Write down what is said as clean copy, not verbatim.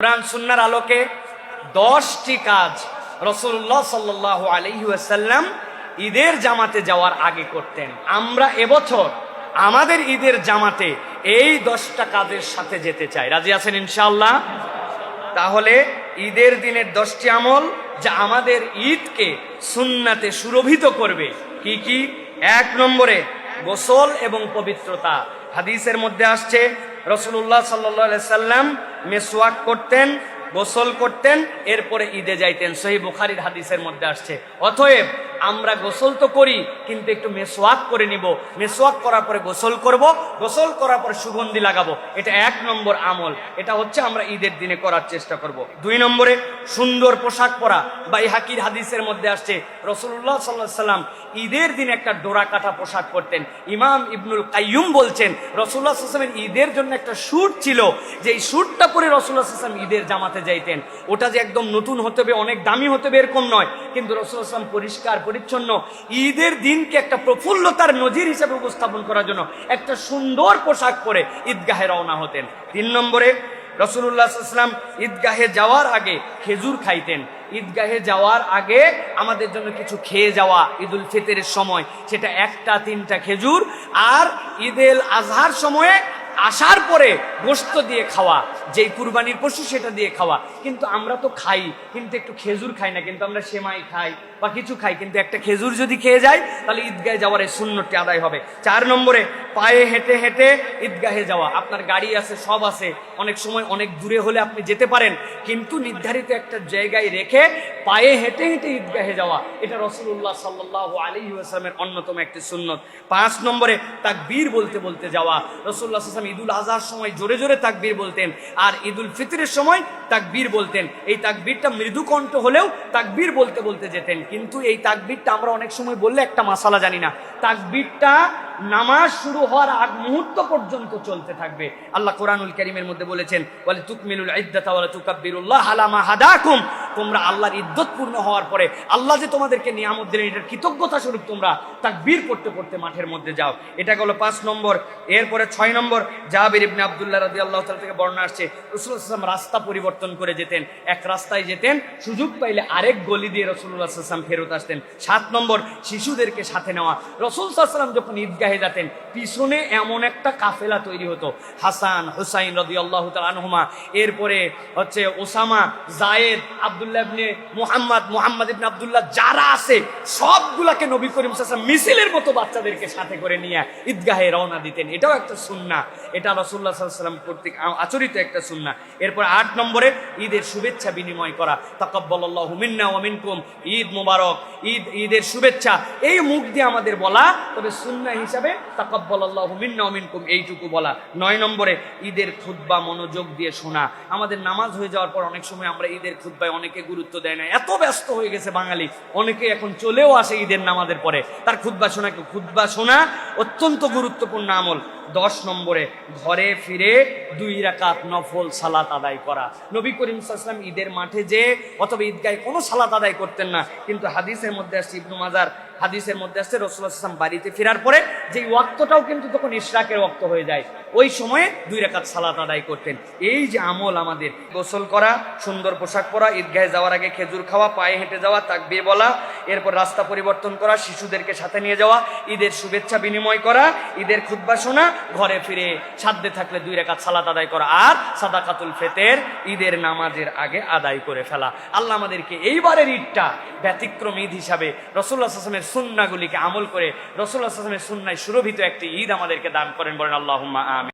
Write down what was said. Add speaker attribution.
Speaker 1: কোরআন সুন্নাহর আলোকে 10টি কাজ রাসূলুল্লাহ সাল্লাল্লাহু আলাইহি ওয়াসাল্লাম ঈদের জামাতে যাওয়ার আগে করতেন। আমরা এবছর আমাদের ঈদের জামাতে এই 10টা কাজের সাথে যেতে চাই। রাজি আছেন ইনশাআল্লাহ? তাহলে ঈদের দিনের 10টি আমল যা আমাদের ঈদকে সুন্নাতে সুরভিত করবে। কি কি? 1 নম্বরে গোসল এবং পবিত্রতা। হাদিসের মধ্যে আসছে রাসূলুল্লাহ সাল্লাল্লাহু আলাইহি সাল্লাম মিসওয়াক করতেন, গোসল করতেন, এরপরে ঈদে যাইতেন। সহিহ বুখারীর হাদিসের মধ্যে আসছে। অতএব আমরা গোসল তো করি, কিন্তু একটু মেসওয়াক করে নিব। মেসওয়াক করার পরে গোসল করব, গোসল করার পরে সুগন্ধি লাগাবো। এটা 1 নম্বর আমল। এটা হচ্ছে আমরা ঈদের দিনে করার চেষ্টা করব। 2 নম্বরে সুন্দর পোশাক পরা। বাইহাকির হাদিসের মধ্যে আসছে রাসূলুল্লাহ সাল্লাল্লাহু আলাইহি সাল্লাম ঈদের দিন একটা ডোরা কাটা পোশাক পরতেন। ইমাম ইবনুল কাইয়ুম বলছেন রাসূলুল্লাহ সাল্লাল্লাহু আলাইহি ওয়াসাল্লাম ঈদের জন্য একটা স্যুট ছিল, যে এই স্যুটটা পরে রাসূলুল্লাহ সাল্লাল্লাহু আলাইহি ওয়াসাল্লাম ঈদের জামাতে যাইতেন। ওটা যে একদম নতুন হতে হবে, অনেক দামি হতে হবে এরকম নয়, কিন্তু রাসূলুল্লাহ সাল্লাল্লাহু আলাইহি ওয়াসাল্লাম পরিষ্কার পরিচ্ছন্ন ঈদের দিনকে একটা প্রফুল্লতার নজির হিসেবে উপস্থাপন করার জন্য একটা সুন্দর পোশাক পরে ঈদগাহে রওনা হতেন। 3 নম্বরে রাসূলুল্লাহ সাল্লাল্লাহু আলাইহি ওয়াসাল্লাম ঈদগাহে যাওয়ার আগে খেজুর খাইতেন। ঈদগাহে যাওয়ার আগে আমাদের জন্য কিছু খেয়ে যাওয়া, ঈদুল ফিতরের সময় সেটা 1টা 3টা খেজুর, আর ঈদুল আজহার সময়ে আসার পরে গোশত দিয়ে খাওয়া, যেই কুরবানির পশু সেটা দিয়ে খাওয়া। কিন্তু আমরা তো খাই, কিন্তু একটু খেজুর খাই না, কিন্তু আমরা সেমাই খাই বা কিছু খাই, কিন্তু একটা খেজুর যদি খেয়ে যাই তাহলে ঈদগাহে যাওয়ার এই সুন্নতটি আদায় হবে। 4 নম্বরে পায়ে হেঁটে হেঁটে ঈদগাহে যাওয়া। আপনার গাড়ি আছে, সব আছে, অনেক সময় অনেক দূরে হলে আপনি যেতে পারেন, কিন্তু নির্ধারিত একটা জায়গায় রেখে পায়ে হেঁটে হেঁটে ঈদগাহে যাওয়া, এটা রাসূলুল্লাহ সাল্লাল্লাহু আলাইহি ওয়াসাল্লামের অন্যতম একটি সুন্নত। 5 নম্বরে তাকবীর বলতে বলতে যাওয়া। রাসূলুল্লাহ সাল্লাল্লাহু আলাইহি ওয়াসাল্লাম ঈদুল আজহার সময় জোরে জোরে তাকবীর বলতেন, আর ঈদুল ফিতরের সময় তাকবীর বলতেন। এই তাকবীরটা মৃদু কণ্ঠ হলেও তাকবীর বলতে বলতে যেতেন। কিন্তু এই তাকবীরটা আমরা অনেক সময় বললে একটা মাসালা জানি না, তাকবীরটা নামাজ শুরু হওয়ার আগ মুহূর্ত পর্যন্ত চলতে থাকবে। আল্লাহ কোরআনুল কারীমের মধ্যে বলেছেন, ওয়ালি তুকমিলুল ইদ্দাতা ওয়ালা তুকাব্বিরুল্লাহ আলা মা হাদাকুম। তোমরা আল্লাহর ইদ্দত পূর্ণ হওয়ার পরে আল্লাহ যে তোমাদেরকে নিয়ামত দিলেন, এটার কৃতজ্ঞতা স্বরূপ তোমরা তাকবীর পড়তে পড়তে মাঠের মধ্যে যাও। এটা হলো 5 নম্বর। এরপরে 6 নম্বর, জাবির ইবনে আব্দুল্লাহ রাদিয়াল্লাহু তাআলা থেকে বর্ণনা আসছে রাসূলুল্লাহ সাল্লাল্লাহু আলাইহি ওয়াসাল্লাম রাস্তা পরিবর্তন করে যেতেন। এক রাস্তায় যেতেন, সুযোগ পাইলে আরেক গলি দিয়ে রাসূলুল্লাহ সাল্লাল্লাহু আলাইহি ওয়াসাল্লাম ফেরত আসতেন। 7 নম্বর, শিশুদেরকে সাথে নেওয়া। রাসূল সাল্লাল্লাহু আলাইহি ওয়াসাল্লাম যখন ঈদগাহে যেতেন, পিছনে এমন একটা কাফেলা তৈরি হতো, হাসান হুসাইন রাদিয়াল্লাহু তাআলা আনহুমা, এরপরে হচ্ছে ওসামা, জায়েদ, আব্দুল্লাহ ইবনে মুহাম্মদ ইবনে আব্দুল্লাহ, যারা আছে সবগুলাকে নবী করিম সাল্লাল্লাহু আলাইহি ওয়াসাল্লাম মিছিলের মতো বাচ্চাদেরকে সাথে করে নিয়ে ঈদগাহে রওনা দিতেন। এটাও একটা সুন্নাহ, এটা রাসূলুল্লাহ সাল্লাল্লাহু আলাইহি ওয়াসাল্লাম কর্তৃক আচরিত একটা সুন্নাহ। এরপর 8 নম্বরে ঈদের শুভেচ্ছা বিনিময় করা। তাকাব্বালাল্লাহু মিন্না ওয়া মিনকুম, ঈদ মুবারক, ঈদের শুভেচ্ছা, এই মুখ দিয়ে আমাদের বলা, তবে সুন্নাহ হিসাবে তাকাব্বালাল্লাহু মিন্না ওয়া মিনকুম এইটুকু বলা। 9 নম্বরে ঈদের খুতবা মনোযোগ দিয়ে শোনা। আমাদের নামাজ হয়ে যাওয়ার পর অনেক সময় আমরা ঈদের খুতবায় অনেকে গুরুত্ব দেয় না, এত ব্যস্ত হয়ে গেছে বাঙালি, অনেকে এখন চলেও আসে ঈদের নামাজের পরে, তার খুতবা শোনা অত্যন্ত গুরুত্বপূর্ণ আমল। 10 নম্বরে ঘরে ফিরে 2 রাকাত নফল সালাত আদায় করা। নবী করিম সাল্লাল্লাহু আলাইহি ওয়াসাল্লাম ঈদের মাঠে যে অথবা ঈদগাহে কোনো সালাত আদায় করতেন না, কিন্তু হাদিসের মধ্যে আসছে, ইবনু মাজার হাদিসের মধ্যে আসছে, রাসূলুল্লাহ সাল্লাল্লাহু আলাইহি ওয়াসাল্লাম বাড়িতে ফেরার পরে যে ওয়াক্তটাও কিন্তু তখন ইশরাকের ওয়াক্ত হয়ে যায়, ওই সময়ে 2 রাকাত সালাত আদায় করতেন। এই যে আমল আমাদের, গোসল করা, সুন্দর পোশাক পরা, ঈদগাহে যাওয়ার আগে খেজুর খাওয়া, পায়ে হেঁটে যাওয়া, তাকবীর বলা, এরপর রাস্তা পরিবর্তন করা, শিশুদেরকে সাথে নিয়ে যাওয়া, ঈদের শুভেচ্ছা বিনিময় করা, ঈদের খুতবা শোনা, ঘরে ফিরে সাধ্যে থাকলে 2 রাকাত সালাত আদায় করা, আর সাদাকাতুল ফিতর ঈদের নামাজের আগে আদায় করে ফেলা। আল্লাহ আমাদেরকে এইবারের ঈদটা ব্যতিক্রম ঈদ হিসাবে রাসূলুল্লাহ সাল্লাল্লাহু আলাইহি ওয়াসাল্লামের সুন্নাহগুলিকে আমল করে রাসূলুল্লাহ সাল্লাল্লাহু আলাইহি ওয়াসাল্লামের সুন্নায় সুরভিত একটি ঈদ আমাদেরকে দান করেন, বলেন আল্লাহুম্মা আমিন।